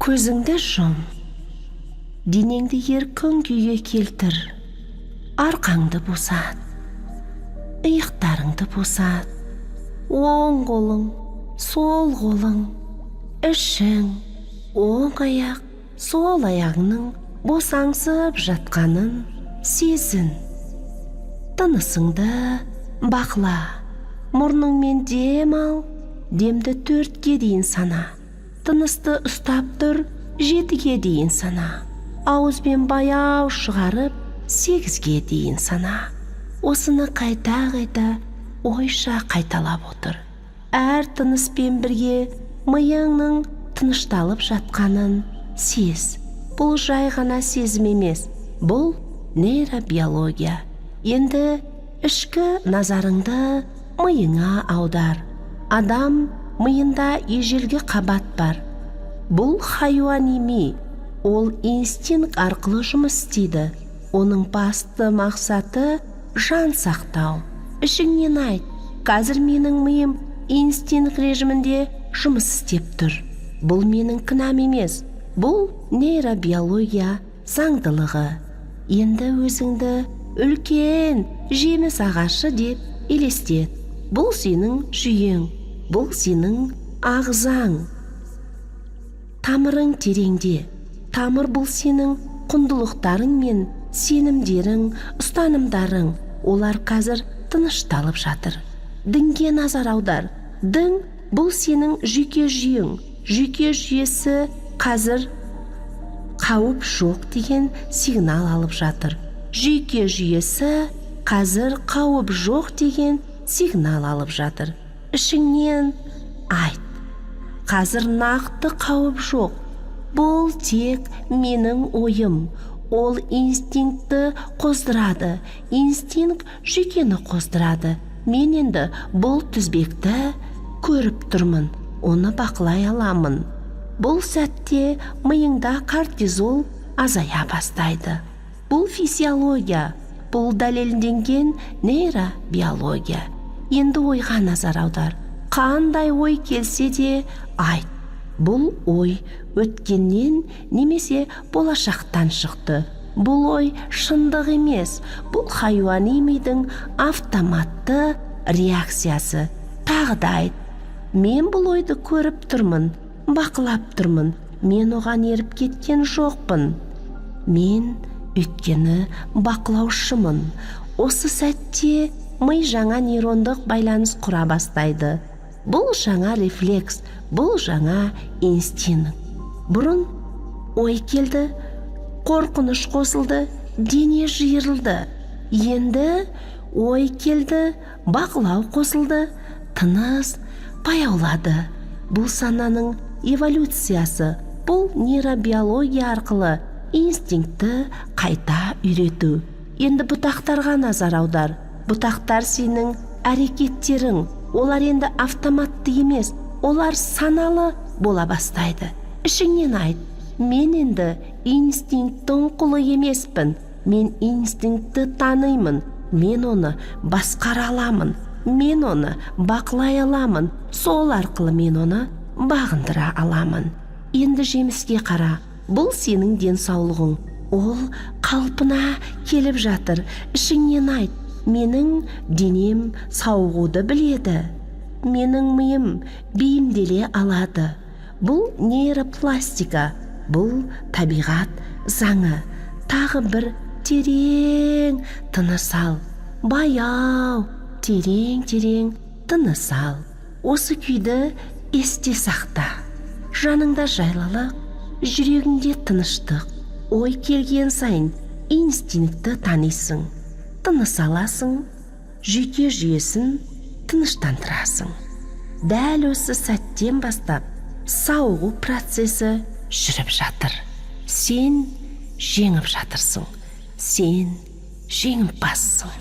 Көзіңді жұм, денеңді еркін күйге келтір, арқаңды босат, иықтарыңды босат, оң қолың, сол қолың, ішің, оң аяқ, сол аяғының босаңсып жатқанын сезін. Тынысыңды бақла, мұрныңмен дем ал, демді 4-ге дейін сана. Тынысты ұстап тұр, 7-ге дейін сана. Ауызбен баяу шығарып, 8-ге дейін сана. Осыны қайта-қайта ойша қайталап отыр. Әр тыныспен бірге миыңның тынышталып жатқанын сез. Бұл жай ғана сезім емес, бұл нейробиология. Енді ішкі назарыңды миыңа аудар. Адам миында ежелгі қабат бар. Бұл хайуани ми, ол инстинкт арқылы жұмыс істейді. Оның басты мақсаты жан сақтау. Ішіңнен айт, қазір менің миым инстинкт режимінде жұмыс істеп тұр. Бұл менің кінәм емес, бұл нейробиология заңдылығы. Енді өзіңді үлкен жеміс ағашы деп елестет. Бұл сенің жүйең, бұл сенің ағзаң. Тамырың тереңде. Тамыр бұл сенің құндылықтарың мен сенімдерің, ұстанымдарың. Олар қазір тынышталып жатыр. Дінге назар аудар. Дін бұл сенің жүйке жүйең. Жүйке жүйесі қазір қауіп жоқ деген сигнал алып жатыр. Жүйке жүйесі қазір қауіп жоқ деген сигнал алып жатыр. Ішіңнен айт. Қазір нақты қауіп жоқ. Бұл тек менің ойым. Ол инстинкті қоздырады. Инстинкт жүйкені қоздырады. Мен енді бұл тізбекті көріп тұрмын. Оны бақылай аламын. Бұл сәтте миыңда кортизол азая бастайды. Бұл физиология, бұл дәлелденген нейробиология. Енді ойға назар аудар. Қандай ой келсе де айт. Бұл ой өткеннен немесе болашақтан шықты. Бұл ой шындық емес. Бұл хайуани мидың автоматты реакциясы. Тағы да айт. Мен бұл ойды көріп тұрмын, бақылап тұрмын. Мен оған еріп кеткен жоқпын. Мен өйткені бақылаушымын. Осы сәтте ми жаңа нейрондық байланыс құра бастайды. Бұл жаңа рефлекс, бұл жаңа инстинкт. Бұрын ой келді, қорқыныш қосылды, дене жиырылды. Енді ой келді, бақылау қосылды, тыныс баяулады. Бұл сананың эволюциясы, бұл нейробиология арқылы инстинктті қайта үйрету. Енді бұтақтарға назар аудар. Бұтақтар сенің әрекеттерің. Олар енді автоматты емес, олар саналы бола бастайды. Ішіңнен айт. Мен енді инстинкттің құлы емеспін. Мен инстинктті танимын. Мен оны басқара аламын. Мен оны бақылай аламын. Сол арқылы мен оны бағындыра аламын. Енді жеміске қара. Бұл сенің денсаулығың. Ол қалпына келіп жатыр. Ішіңнен айт. Менің денем сауығуды біледі. Менің миым бейімделе алады. Бұл нейропластика. Бұл табиғат заңы. Тағы бір терең тыныс ал. Баяу, терең тыныс ал. Осы күйді есте сақта. Жаныңда жайлылық, жүрегіңде тыныштық. Ой келген сайын инстинктті танисың. Тыныс аласың, жүйке жүйесін тыныштандырасың. Дәл осы сәттен бастап сауығу процесі жүріп жатыр. Сен жеңіп жатырсың. Сен жеңімпазсың.